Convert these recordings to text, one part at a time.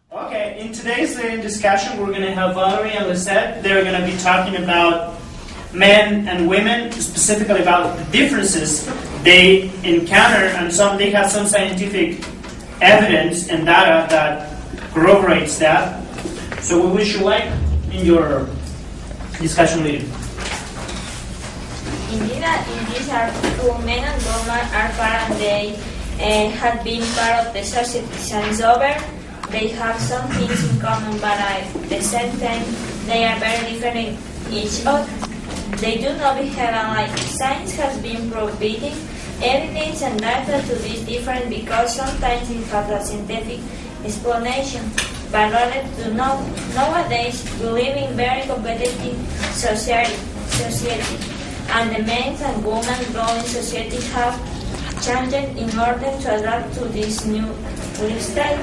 Okay, in today's discussion, we're going to have Valerie and Lisette. They're going to be talking about men and women, specifically about the differences they encounter, and they have some scientific evidence and data that corroborates that. So we wish you luck in your discussion meeting. Indeed, in this article, men and women are part and they have been part of the society since over. They have some things in common, but at the same time, they are very different each other. They do not behave alike. Science has been providing evidence and data to this difference because sometimes it has a scientific explanation, but others do not. Nowadays, we live in very competitive society, and the men and women growing society have changed in order to adapt to this new lifestyle.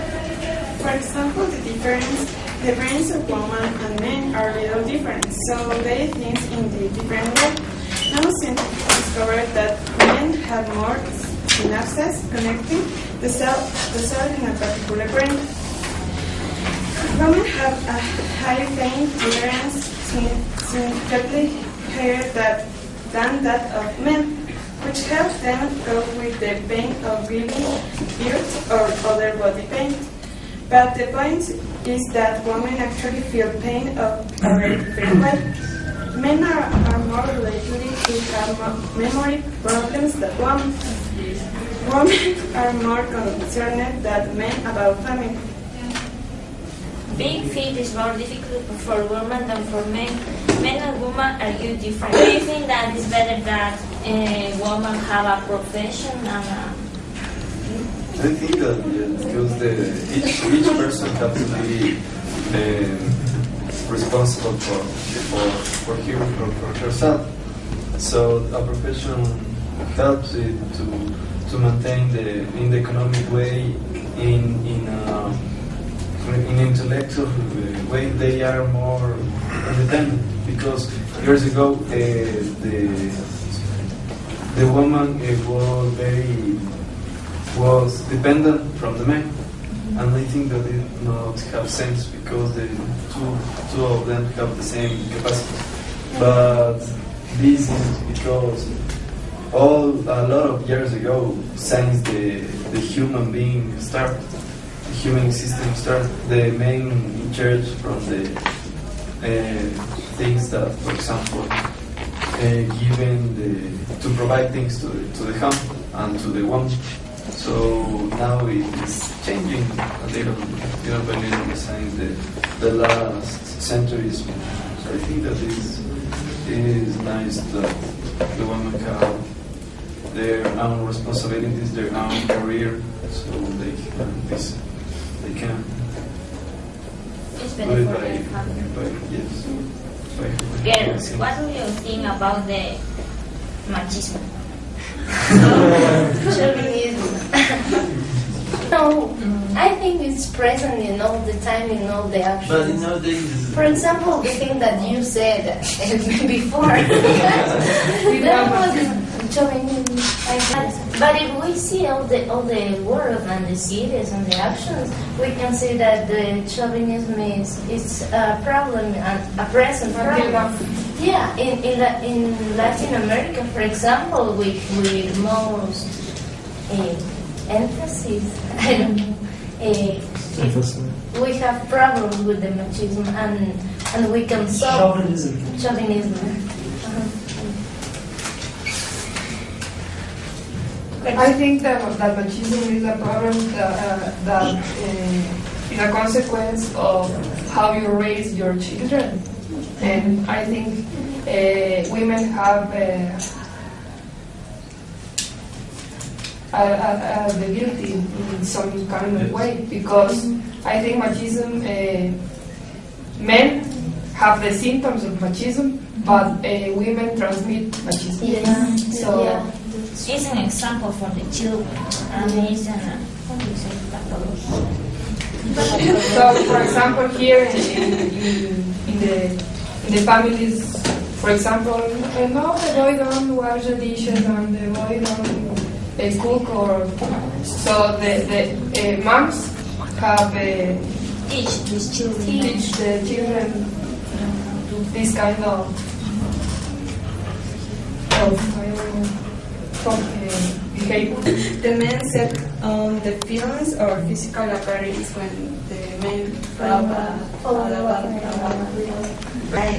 For example, the brains of women and men are little different, so they think in the different way. Now scientists discovered that men have more synapses connecting the cell in a particular brain. Women have a higher pain tolerance, significantly higher than that of men, which helps them cope with the pain of giving birth or other body pain. But the point is that women actually feel pain of a very different way. Men are more likely to have memory problems than women. Women are more concerned than men about family. Being fit is more difficult for women than for men. Men and women are huge different. Do you think that it's better that women have a profession and I think that because each person has to be responsible for herself. So a profession helps it to maintain in the economic way, in intellectual way. They are more independent because years ago the woman was dependent from the men, and I think that it not have sense because the two of them have the same capacity. But this is because a lot of years ago, since the human being started, the human system started, the men in charge from the things that, for example, to provide things to the home and to the woman. So now it is changing a little by little since the last centuries. So I think that it is nice that the women have their own responsibilities, their own career, so they can it's better for their family? Girls, what do you think about the machismo? No, I think it's present in all the time, in all the actions. But nowadays, for example, the thing that you said before, that was chauvinism. But if we see all the world and the cities and the actions, we can see that the chauvinism is a problem, a present problem. Yeah, in Latin America, for example, with most emphasis, I don't know, we have problems with the machismo, and we can solve chauvinism. I think that machismo is a problem that is a consequence of how you raise your children. And I think women have the guilty in some kind of way, because I think machismo, men have the symptoms of machismo, but women transmit machismo. Yeah. So Yeah. It's an example for the children, and it's how do you say pathology? So, for example, here in the families, for example, no, the boy don't wash the dishes and the boy don't cook, or so the moms have teach these children. teach the children this kind of behavior. The men set on the feelings or physical appearance when the men fall about.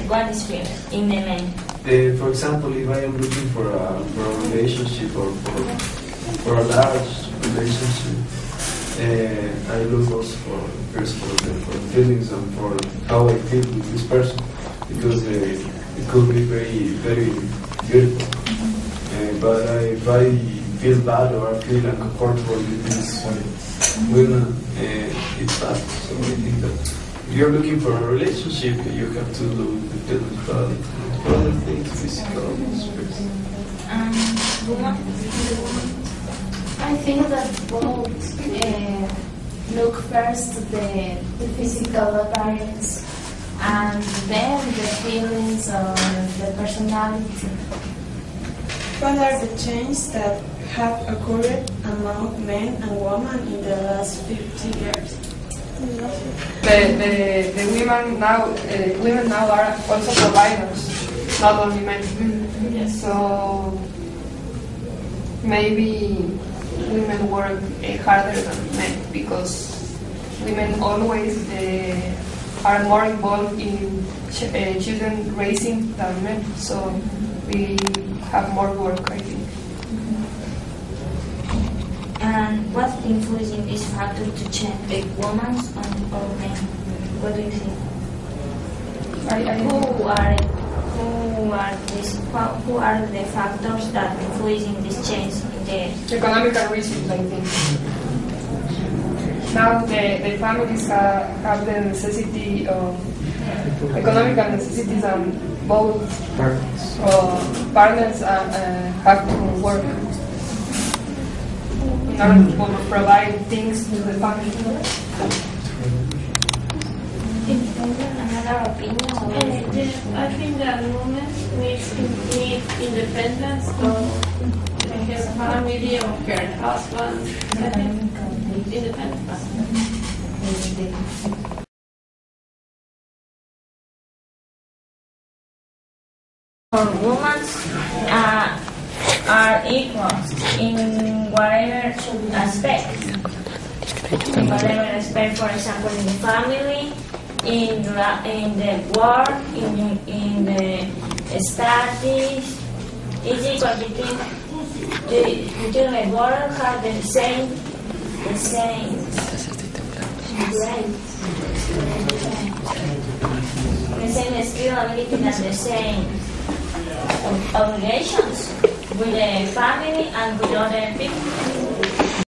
What is fear in the men? For example, if I am looking for a relationship or for a large relationship, I look also first for the feelings and for how I feel with this person, because it could be very, very beautiful. But if I feel bad or I feel uncomfortable with these women, it's bad. So I think that if you're looking for a relationship, you have to look at the feelings, but other things, physical aspects. I think that both look first to the physical appearance and then the feelings or the personality. What are the changes that have occurred among men and women in the last 50 years? The women now are also providers, not only men. So maybe women work harder than men because women always are more involved in children raising than men. So we have more work, I think. And what's influencing this factor to change the women or men? What do you think? Who are the factors that influencing this change in the Economical reasons, I think. Now the families have the necessity of economical necessities, and both partners have to work in order to provide things to the family. another opinion? I think that women need independence of her family or her husband. I think independence. Women are equal in whatever aspect. In whatever aspect, for example, in the family, in the work, in the studies. It's equal between the world have the same skill, ability, and the same obligations with the family and with other people.